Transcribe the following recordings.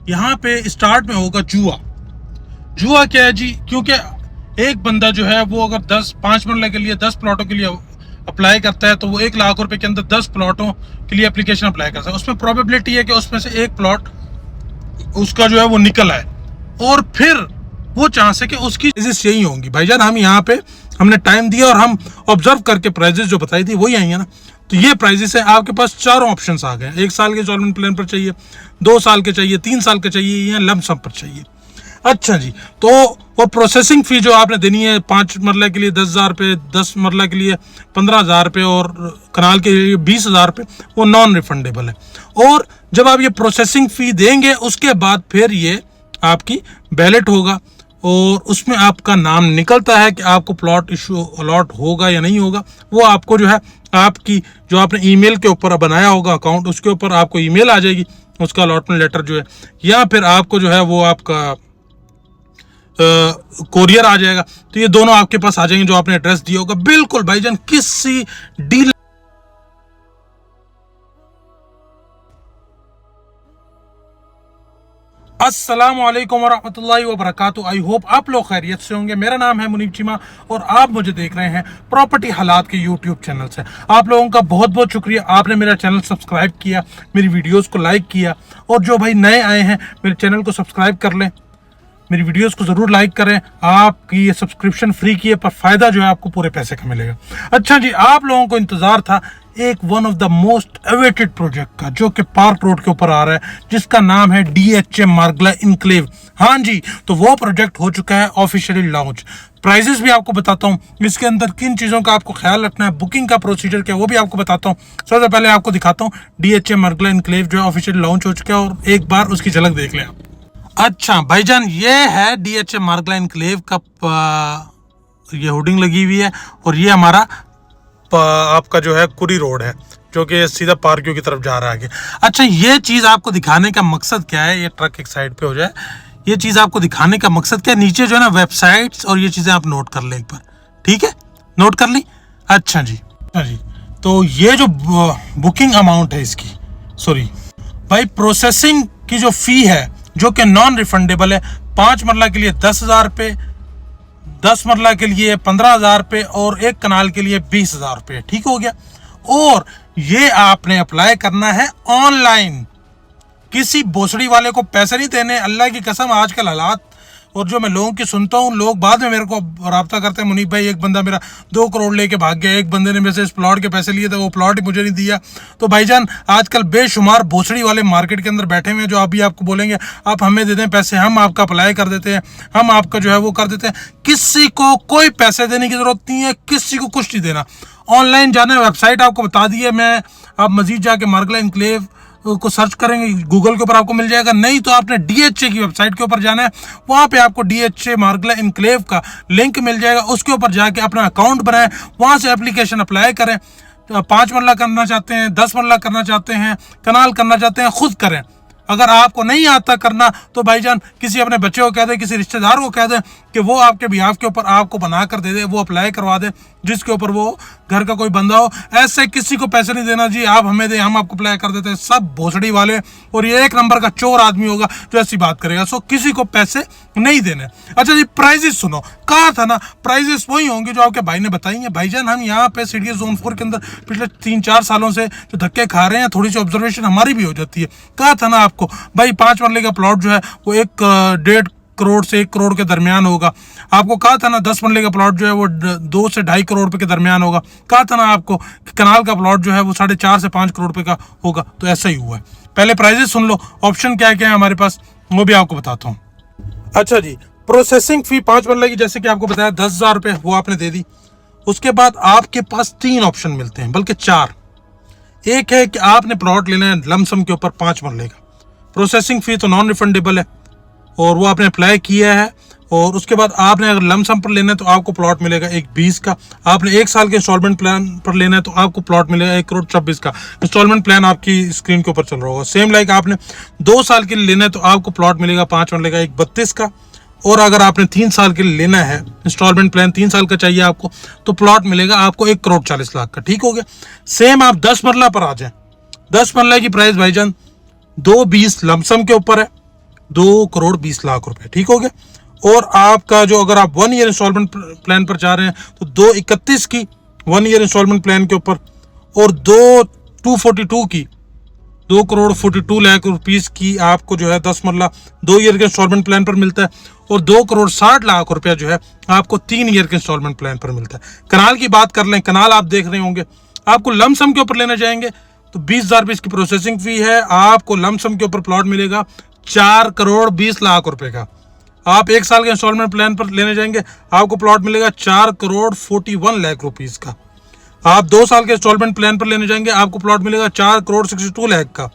यहाँ पे स्टार्ट में होगा जुआ। जुआ क्या है जी, क्योंकि एक बंदा जो है वो अगर 5 मरले के लिए 10 प्लॉटों के लिए अप्लाई करता है तो वो 1 लाख रुपए के अंदर 10 प्लॉटों के लिए एप्लीकेशन अप्लाई करता है। उसमें प्रोबेबिलिटी है कि उसमें से एक प्लॉट उसका जो है वो निकल आए और फिर वो चांस है कि उसकी प्राइजेस यही होंगी। भाईजान हम यहाँ पे हमने टाइम दिया और हम ऑब्जर्व करके प्राइजेस जो बताई थी वही आई है ना। तो ये प्राइजेस है, आपके पास चारों ऑप्शंस आ गए। 1 साल के इंस्टॉलमेंट प्लान पर चाहिए, 2 साल के चाहिए, 3 साल के चाहिए या लमसम पर चाहिए। अच्छा जी, तो और प्रोसेसिंग फी जो आपने देनी है 5 मरला के लिए 10,000 रुपये, 10 मरला के लिए 15,000 रुपये और कनाल के लिए 20,000 रुपये, वो नॉन रिफंडेबल है। और जब आप ये प्रोसेसिंग फी देंगे उसके बाद फिर ये आपकी बैलेट होगा और उसमें आपका नाम निकलता है कि आपको प्लॉट इशू अलॉट होगा या नहीं होगा। वो आपको जो है आपकी जो आपने ईमेल के ऊपर बनाया होगा अकाउंट, उसके ऊपर आपको ईमेल आ जाएगी उसका अलॉटमेंट लेटर जो है, या फिर आपको जो है वो आपका कोरियर आ जाएगा। तो ये दोनों आपके पास आ जाएंगे जो आपने एड्रेस दिया होगा। बिल्कुल भाईजान किसी डील अस्सलामुअलैकुम वरहमतुल्लाहि वबरकातुहू। आई होप आप लोग खैरियत से होंगे। मेरा नाम है मुनीब चीमा और आप मुझे देख रहे हैं प्रॉपर्टी हालात के यूट्यूब चैनल से। आप लोगों का बहुत बहुत शुक्रिया, आपने मेरा चैनल सब्सक्राइब किया, मेरी वीडियोस को लाइक किया। और जो भाई नए आए हैं मेरे चैनल को सब्सक्राइब कर लें, मेरी वीडियोस को ज़रूर लाइक करें। आपकी ये सब्सक्रिप्शन फ्री की है पर फ़ायदा जो है आपको पूरे पैसे का मिलेगा। अच्छा जी, आप लोगों को इंतज़ार था एक one of the most awaited project का जो कि पार्क रोड के ऊपर आ रहा है, जिसका नाम है DHA मार्गला इनक्लेव। हाँ जी, तो वो प्रोजेक्ट हो चुका है ऑफिशियली लॉन्च। प्राइजेस भी आपको बताता हूँ, इसके अंदर किन चीज़ों का आपको ख्याल रखना है, बुकिंग का प्रोसीजर क्या है वो भी आपको बताता हूँ। सबसे पहले आपको दिखाता हूँ DHA मार्गला इनक्लेव जो है ऑफिशियली लॉन्च हो चुका है और एक बार उसकी झलक देख लें आप। अच्छा भाईजान, ये है DHA मार्गला इनक्लेव का ये होर्डिंग लगी हुई है और ये हमारा आपका जो है कुरी रोड है जो कि सीधा पार्कियों की तरफ जा रहा है आगे। अच्छा, ये चीज़ आपको दिखाने का मकसद क्या है, ये ट्रक एक साइड पे हो जाए, ये चीज़ आपको दिखाने का मकसद क्या है, नीचे जो है ना वेबसाइट्स और ये चीज़ें आप नोट कर लें एक बार, ठीक है? नोट कर ली? अच्छा जी, अच्छा जी, तो ये जो बुकिंग अमाउंट है इसकी, सॉरी भाई, प्रोसेसिंग की जो फ़ी है जो कि नॉन रिफंडेबल है, 5 मरला के लिए 10,000 रुपये, 10 मरला के लिए 15,000 रुपये और 1 कनाल के लिए 20,000 रुपये। ठीक हो गया। और ये आपने अप्लाई करना है ऑनलाइन, किसी भोसड़ी वाले को पैसे नहीं देने। अल्लाह की कसम आजकल हालात और जो मैं लोगों की सुनता हूँ, लोग बाद में मेरे को रब्ता करते हैं, मुनीब भाई एक बंदा मेरा 2 करोड़ लेके भाग गया, एक बंदे ने मेरे से इस प्लॉट के पैसे लिए थे, वो प्लॉट ही मुझे नहीं दिया। तो भाईजान आजकल बेशुमार भोसड़ी वाले मार्केट के अंदर बैठे हुए हैं जो अभी आपको बोलेंगे आप हमें दे दें पैसे, हम आपका अप्लाई कर देते हैं, हम आपका जो है वो कर देते हैं। किसी को कोई पैसे देने की ज़रूरत नहीं है, किसी को कुछ नहीं देना। ऑनलाइन जाना है, वेबसाइट आपको बता दी है मैं, आप मजीद जाके मार्गला इनक्लेव को सर्च करेंगे गूगल के ऊपर आपको मिल जाएगा। नहीं तो आपने DHA की वेबसाइट के ऊपर जाना है, वहाँ पे आपको DHA मार्गला इनक्लेव का लिंक मिल जाएगा, उसके ऊपर जाके अपना अकाउंट बनाएं, वहाँ से एप्लीकेशन अप्लाई करें। 5 मरला करना चाहते हैं, 10 मरला करना चाहते हैं, कनाल करना चाहते हैं, खुद करें। अगर आपको नहीं आता करना तो भाईजान किसी अपने बच्चे को कह दे, किसी रिश्तेदार को कह दे कि वो आपके बिहाफ के ऊपर आपको बना कर दे दे, वो अप्लाई करवा दे, जिसके ऊपर वो घर का कोई बंदा हो। ऐसे किसी को पैसे नहीं देना जी, आप हमें दे, हम आपको अप्लाई कर देते हैं। सब भोसड़ी वाले और ये 1 नंबर का चोर आदमी होगा जो ऐसी बात करेगा। सो किसी को पैसे नहीं देने। अच्छा जी, प्राइजेस सुनो, कहा था ना प्राइजेस वही होंगे जो आपके भाई ने बताई हैं। भाईजान हम यहाँ पे CDS Zone 4 के अंदर पिछले 3-4 सालों से जो धक्के खा रहे हैं, थोड़ी सी ऑब्जर्वेशन हमारी भी हो जाती है। कहा था ना आपको भाई 5 मरले का प्लॉट जो है वो 1.5 करोड़ से 1 करोड़ के दरमियान होगा। आपको कहा था ना 10 मरले का प्लॉट जो है वो 2 से 2.5 करोड़ रुपए के दरमियान होगा। कहा था ना आपको कनाल का प्लॉट जो है वो 4.5 से 5 करोड़ रुपए का होगा। तो ऐसा ही हुआ है। पहले प्राइजेस सुन लो, ऑप्शन क्या क्या है हमारे पास वो भी आपको बताता हूँ। अच्छा जी, प्रोसेसिंग फी 5 मरले की जैसे कि आपको बताया 10,000 रुपये वो आपने दे दी। उसके बाद आपके पास 3 ऑप्शन मिलते हैं, बल्कि 4। एक है कि आपने प्लॉट लेना है लमसम के ऊपर 5 मरले का, प्रोसेसिंग फी तो नॉन रिफंडेबल है और वो आपने अप्लाई किया है। और उसके बाद आपने अगर लमसम पर लेना है तो आपको प्लॉट मिलेगा 1.20 का। आपने 1 साल के इंस्टॉलमेंट प्लान पर लेना है तो आपको प्लॉट मिलेगा 1.26 का। इंस्टॉलमेंट प्लान आपकी स्क्रीन के ऊपर चल रहा होगा। सेम लाइक आपने 2 साल के लिए लेना है तो आपको प्लॉट मिलेगा 5 मरले का 1.32 का। और अगर आपने 3 साल के लिए लेना है, इंस्टॉलमेंट प्लान 3 साल का चाहिए आपको, तो प्लॉट मिलेगा आपको 1.40 करोड़ का। ठीक हो गया। सेम आप 10 मरला पर आ जाए, 10 मरला की प्राइस भाईजान 2.20 लमसम के ऊपर है, 2,20,00,000 रुपए, ठीक हो गया। और आपका जो अगर आप 1 ईयर इंस्टॉलमेंट प्लान पर जा रहे हैं तो 2,31 की 1 ईयर इंस्टॉलमेंट प्लान के ऊपर, और 2,42 की 2,42,00,000 रुपीस की आपको जो है 10 मरला 2 ईयर के इंस्टॉलमेंट प्लान पर मिलता है, और 2,60,00,000 रुपया जो है आपको 3 ईयर के इंस्टॉलमेंट प्लान पर मिलता है। कनाल की बात कर लें, कनाल आप देख रहे होंगे, आपको लमसम के ऊपर लेने जाएंगे तो 20,000 रुपये इसकी प्रोसेसिंग फी है। आपको लमसम के ऊपर प्लॉट मिलेगा 4,20,00,000 रुपए का। आप 1 साल के इंस्टॉलमेंट प्लान पर लेने जाएंगे, आपको प्लॉट मिलेगा 4,41,00,000 रुपीस का। आप 2 साल के इंस्टॉलमेंट प्लान पर लेने जाएंगे, आपको प्लॉट मिलेगा 4,62,00,000 का।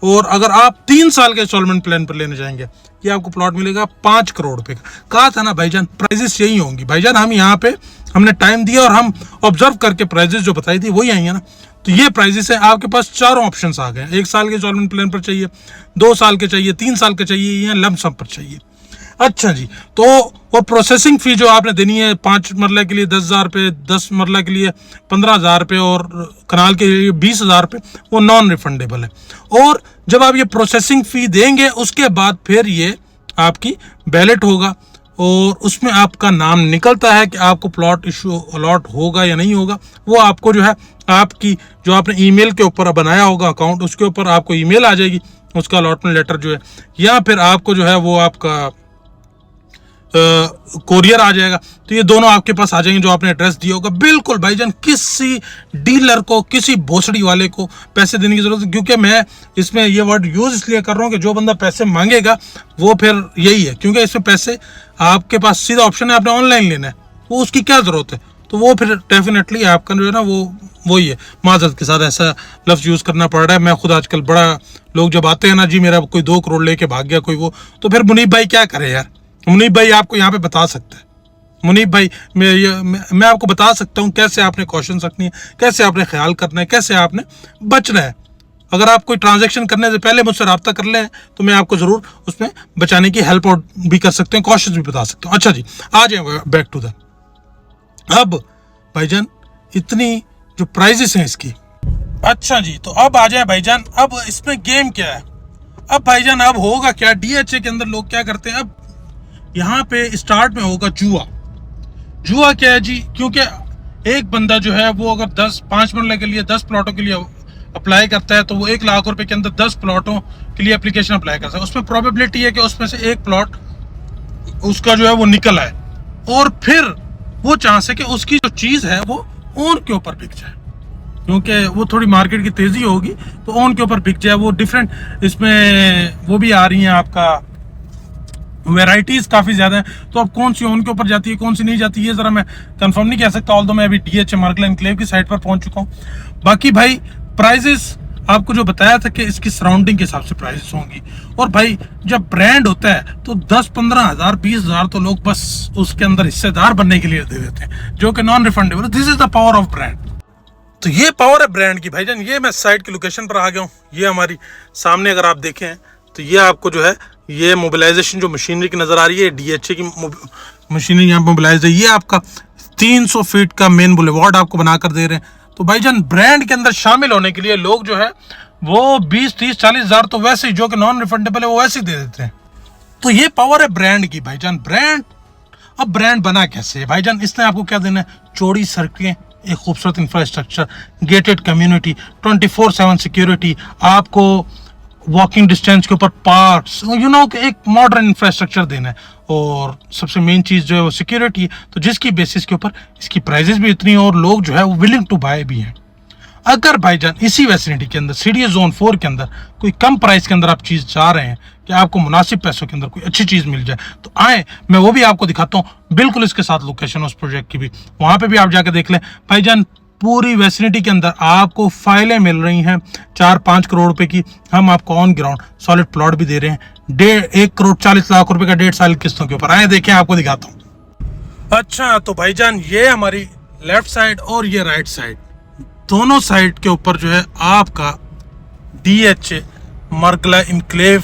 और अगर आप 3 साल के इंस्टॉलमेंट प्लान पर लेने जाएंगे, ये आपको प्लॉट मिलेगा 5 करोड़ रुपए का। कहा था ना भाईजान, प्राइजेस यही होंगी भाईजान। हम यहाँ पे हमने टाइम दिया और हम ऑब्जर्व करके प्राइजेस जो बताई थी वही आई है ना। तो ये प्राइजेस है, आपके पास चारों ऑप्शंस आ गए। 1 साल के इंस्टॉलमेंट प्लान पर चाहिए, 2 साल के चाहिए, 3 साल के चाहिए, या लमसम पर चाहिए। अच्छा जी, तो और प्रोसेसिंग फी जो आपने देनी है 5 मरला के लिए 10,000 रुपये, 10 मरला के लिए 15,000 रुपये, और कनाल के लिए 20,000 रुपये, वो नॉन रिफंडेबल है। और जब आप ये प्रोसेसिंग फी देंगे उसके बाद फिर ये आपकी बैलेट होगा, और उसमें आपका नाम निकलता है कि आपको प्लॉट इशू अलॉट होगा या नहीं होगा। वो आपको जो है आपकी जो आपने ईमेल के ऊपर बनाया होगा अकाउंट, उसके ऊपर आपको ईमेल आ जाएगी उसका अलॉटमेंट लेटर जो है, या फिर आपको जो है वो आपका कोरियर आ जाएगा। तो ये दोनों आपके पास आ जाएंगे जो आपने एड्रेस दिया होगा। बिल्कुल भाईजान, किसी डीलर को, किसी भोसड़ी वाले को पैसे देने की जरूरत है, क्योंकि मैं इसमें ये वर्ड यूज इसलिए कर रहा हूँ कि जो बंदा पैसे मांगेगा वो फिर यही है, क्योंकि इसमें पैसे आपके पास सीधा ऑप्शन है, आपने ऑनलाइन लेना है, वो उसकी क्या जरूरत है। तो वो फिर डेफिनेटली आपका जो है ना वो वही है। माजरत के साथ ऐसा लफ्ज़ यूज़ करना पड़ रहा है। मैं खुद आजकल बड़ा, लोग जब आते हैं ना जी मेरा कोई 2 करोड़ लेके भाग गया कोई, वो तो फिर मुनीब भाई क्या करे यार। मुनीब भाई आपको यहाँ पे बता सकता है। मुनीब भाई मैं आपको बता सकता हूँ कैसे आपने कॉशन रखनी है, कैसे आपने ख्याल करना है, कैसे आपने बचना है। अगर आप कोई ट्रांजैक्शन करने से पहले मुझसे रब्ता कर लें तो मैं आपको ज़रूर उसमें बचाने की हेल्प आउट भी कर सकते हैं, कॉशन भी बता सकता हूँ। अच्छा जी, आ जाए बैक टू द, अब भाईजान इतनी जो प्राइजेस हैं इसकी। अच्छा जी, तो अब आ जाए भाईजान, अब इसमें गेम क्या है। अब भाईजान अब होगा क्या, डीएचए के अंदर लोग क्या करते हैं, अब यहाँ पे स्टार्ट में होगा जुआ। जुआ क्या है जी, क्योंकि एक बंदा जो है वो अगर 5 मरले के लिए 10 प्लॉटों के लिए अप्लाई करता है तो वो 1,00,000 रुपए के अंदर 10 प्लॉटों के लिए एप्लीकेशन अप्लाई कर सकता है। उसमें प्रोबेबिलिटी है कि उसमें से एक प्लॉट उसका जो है वो निकल आए, और फिर वो चांस है कि उसकी जो चीज़ है वो ओन के ऊपर बिक जाए, क्योंकि वो थोड़ी मार्केट की तेज़ी होगी तो ओन के ऊपर बिक जाए। वो डिफरेंट इसमें वो भी आ रही हैं, आपका वैरायटीज़ काफ़ी ज़्यादा है। तो अब कौन सी ओन के ऊपर जाती है, कौन सी नहीं जाती है, ये ज़रा मैं कंफर्म नहीं कह सकता, ऑल्दो मैं अभी डीएचए मार्गला एनक्लेव की साइट पर पहुंच चुका हूँ। बाकी भाई प्राइजेस आपको जो बताया था कि इसकी सराउंडिंग के हिसाब से प्राइसेस होंगी। और भाई जब ब्रांड होता है तो 10-15 हज़ार 20,000 तो लोग बस उसके अंदर हिस्सेदार बनने के लिए दे देते हैं, जो कि non refundable. This is the power of brand. तो ये पावर है ब्रांड की भाईजान। ये मैं साइट की लोकेशन पर आ गया हूँ। ये हमारी सामने अगर आप देखें तो ये आपको जो है ये मोबिलाइजेशन जो मशीनरी की नज़र आ रही है, डीएचए की मशीनरी यहाँ मोबिलाइज है। ये आपका 300 फीट का मेन बुलेवार्ड आपको बनाकर दे रहे हैं। तो भाईजान ब्रांड के अंदर शामिल होने के लिए लोग जो है वो 20-30-40 हज़ार तो वैसे ही, जो कि नॉन रिफंडेबल है, वो वैसे ही दे देते हैं। तो ये पावर है ब्रांड की भाईजान। ब्रांड, अब ब्रांड बना कैसे है भाईजान, इसने आपको क्या देना है, चौड़ी सड़कें, एक खूबसूरत इंफ्रास्ट्रक्चर, गेटेड कम्युनिटी, 24/7 सिक्योरिटी, आपको वॉकिंग डिस्टेंस के ऊपर पार्क्स, एक मॉडर्न इंफ्रास्ट्रक्चर देना है, और सबसे मेन चीज़ जो है वो सिक्योरिटी है। तो जिसकी बेसिस के ऊपर इसकी प्राइजेस भी इतनी, और लोग जो है वो विलिंग टू बाय भी हैं। अगर भाईजान इसी वैसिनिटी के अंदर सीडीए जोन 4 के अंदर कोई कम प्राइस के अंदर आप चीज़ चाह रहे हैं कि आपको मुनासिब पैसों के अंदर कोई अच्छी चीज़ मिल जाए, तो आए, मैं वो भी आपको दिखाता हूँ। बिल्कुल इसके साथ लोकेशन उस प्रोजेक्ट की भी, वहाँ पे भी आप जाके देख लें भाईजान। पूरी वैसिनिटी के अंदर आपको फाइलें मिल रही हैं 4-5 करोड़ रुपए की। हम आपको ऑन ग्राउंड सॉलिड प्लॉट भी दे रहे हैं 1,40,00,000 रुपए का 1.5 साल किस्तों के ऊपर। आए देखें, आपको दिखाता हूँ। अच्छा, तो भाईजान ये हमारी लेफ्ट साइड और ये राइट साइड, दोनों साइड के ऊपर जो है आपका डीएचए मार्गला एनक्लेव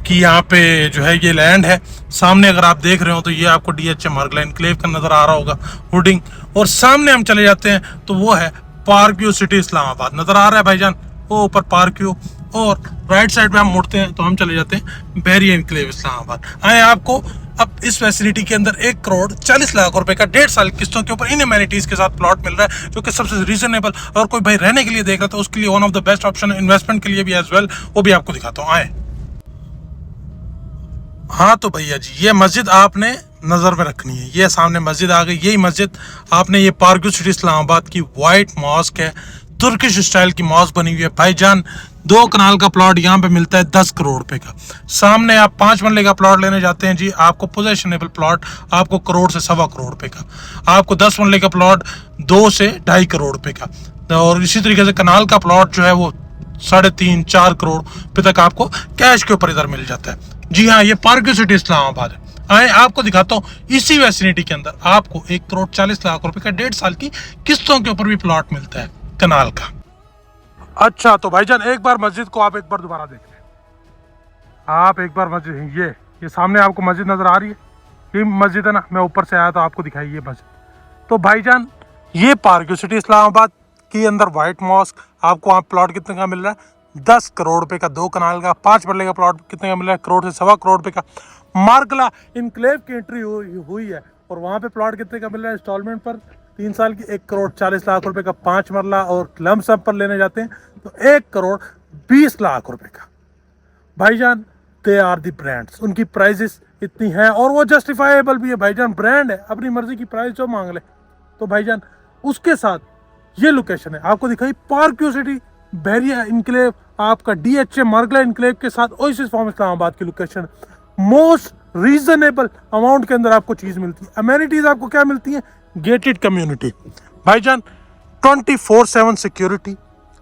की यहाँ पे जो है ये लैंड है। सामने अगर आप देख रहे हो तो ये आपको डीएचए मार्गला एनक्लेव का नज़र आ रहा होगा होर्डिंग, और सामने हम चले जाते हैं तो वो है पार्क व्यू सिटी इस्लामाबाद नज़र आ रहा है भाईजान। वो ऊपर पार्क व्यू, और राइट साइड में हम मुड़ते हैं तो हम चले जाते हैं बैरिया इनक्लेव इस्लामाबाद। आए आपको अब इस फैसिलिटी के अंदर 1 करोड़ 40 लाख रुपए का 1.5 साल किस्तों के ऊपर इन एमेनिटीज के साथ प्लॉट मिल रहा है, जो कि सबसे रीजनेबल। और कोई भाई रहने के लिए देख रहा था उसके लिए one of the best option है, इन्वेस्टमेंट के लिए भी एज वेल, वो भी आपको दिखाता हूँ। आए हाँ तो भैया जी, ये मस्जिद आपने नज़र में रखनी है। ये सामने मस्जिद आ गई, यही मस्जिद आपने, ये पार्क सिटी इस्लामाबाद की वाइट मॉस्क है, तुर्किश स्टाइल की मॉस्क बनी हुई है भाईजान। 2 कनाल का प्लॉट यहाँ पे मिलता है 10 करोड़ रुपए का। सामने आप 5 मरले का प्लॉट लेने जाते हैं जी, आपको पोजेशनेबल प्लॉट आपको करोड़ से 1.25 करोड़ रुपए का। आपको 10 मरले का प्लॉट 2 से 2.5 करोड़ रुपए का। और इसी तरीके से कनाल का प्लॉट जो है वो 3.5-4 करोड़ रुपए तक आपको कैश के ऊपर इधर मिल जाता है। जी हाँ, ये पार्क सिटी इस्लामाबाद है। आए आपको दिखाता हूँ इसी वैसिनिटी के अंदर आपको 1 करोड़ 40 लाख रुपए का 1.5 साल की किस्तों के ऊपर भी प्लॉट मिलता है कनाल का। अच्छा तो भाईजान एक बार मस्जिद को आप एक बार दोबारा देख लें। आप एक बार मस्जिद, ये सामने आपको मस्जिद नजर आ रही है, ये मस्जिद है ना, मैं ऊपर से आया तो आपको दिखाई ये मस्जिद। तो भाईजान ये पार्क सिटी इस्लामाबाद के अंदर वाइट मॉस्क आपको वहाँ प्लॉट कितने का मिल रहा है? 10 करोड़ रुपए का 2 कनाल का। 5 मरले का प्लॉट कितने का मिल रहा है? करोड़ से 1.25 करोड़ रुपए का। मार्गला इनक्लेव की एंट्री हुई है और वहाँ पे प्लॉट कितने का मिल रहा है इंस्टॉलमेंट पर? 3 साल की 1 करोड़ 40 लाख रुपए का 5 मरला, और लम सम पर लेने जाते हैं तो 1 करोड़ 20 लाख रुपए का। भाईजान दे आर दी ब्रांड्स, उनकी प्राइजेस इतनी हैं और वो जस्टिफाइबल भी है भाईजान, ब्रांड है, अपनी मर्जी की प्राइस जो मांग ले। तो भाईजान उसके साथ ये लोकेशन है आपको दिखाई, पार्क सिटी बैरिया इनक्लेव, आपका DHA मार्गला इनक्लेव के साथ ओएसिस फार्म इस्लामाबाद की लोकेशन। मोस्ट रीजनेबल अमाउंट के अंदर आपको चीज मिलती है। अमेनिटीज आपको क्या मिलती है? गेटेड कम्युनिटी भाईजान, 24/7 सिक्योरिटी,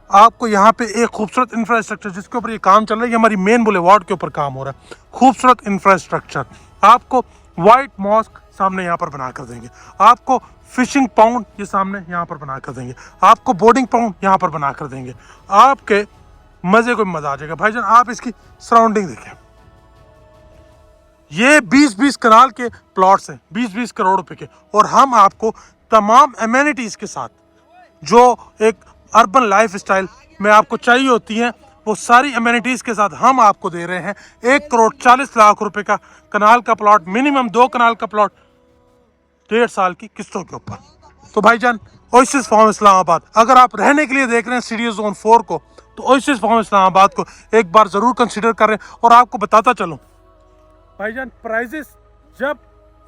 आपको यहाँ पे एक खूबसूरत इंफ्रास्ट्रक्चर जिसके ऊपर ये काम चल रहा है, ये हमारी मेन बुलेवार्ड के ऊपर काम हो रहा है, खूबसूरत इंफ्रास्ट्रक्चर। आपको वाइट मॉस्क सामने यहाँ पर बना कर देंगे, आपको फिशिंग पाउंड ये सामने यहाँ पर बना कर देंगे, आपको बोर्डिंग पाउंड यहाँ पर बना कर देंगे, आपके मजे को मजा आ जाएगा। भाईजान आप इसकी सराउंडिंग देखें, ये 20-20 कनाल के प्लॉट्स हैं, 20-20 करोड़ रुपए के, और हम आपको तमाम एमेनिटीज के साथ जो एक अर्बन लाइफ स्टाइल में आपको चाहिए होती हैं, वो सारी एमेनिटीज के साथ हम आपको दे रहे हैं 1 करोड़ 40 लाख रुपए का कनाल का प्लॉट, मिनिमम 2 कनाल का प्लॉट 1.5 साल की किस्तों के ऊपर। तो भाईजान ओएसिस फार्म इस्लामाबाद, अगर आप रहने के लिए देख रहे हैं सीडी जोन 4 को, तो ओएसिस फार्म इस्लामाबाद को एक बार जरूर कंसिडर करें। और आपको बताता चलूं भाईजान, प्राइजेस जब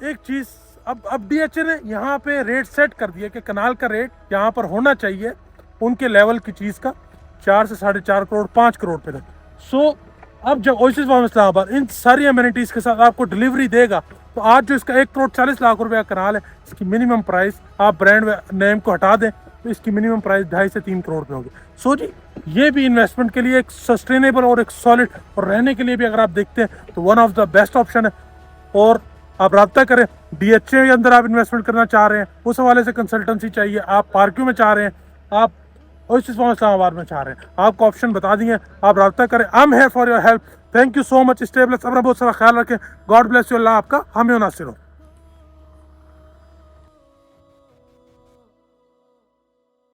एक चीज अब DHA ने यहाँ पे रेट सेट कर दिया कि कनाल का रेट यहाँ पर होना चाहिए उनके लेवल की चीज का 4 से 4.5 करोड़ 5 करोड़ रुपए तक। सो अब जब ओएसिस फार्म इस्लामाबाद इन सारी एमेनिटीज के साथ आपको डिलीवरी देगा, तो आज जो इसका 1 करोड़ 40 लाख रुपए का कनाल है, इसकी मिनिमम प्राइस, आप ब्रांड नेम को हटा दें तो इसकी मिनिमम प्राइस 2.5 से 3 करोड़ रुपए होगी। सो जी ये भी इन्वेस्टमेंट के लिए एक सस्टेनेबल और एक सॉलिड, और रहने के लिए भी अगर आप देखते हैं तो one of the best option है। और आप रब्ता करें, DHA के अंदर आप इन्वेस्टमेंट करना चाह रहे हैं, उस हवाले से कंसल्टेंसी चाहिए, आप पार्क्यू में चाह रहे हैं, आप ओएसिस फार्म इस्लामाबाद में चाह रहे हैं, आपको ऑप्शन बता दिए, आप रब्ता करें। I am here for your help. Thank you so much. Stay blessed, अपना बहुत सारा ख्याल रखें। God bless you. अल्लाह आपका हामी और नासिर हो।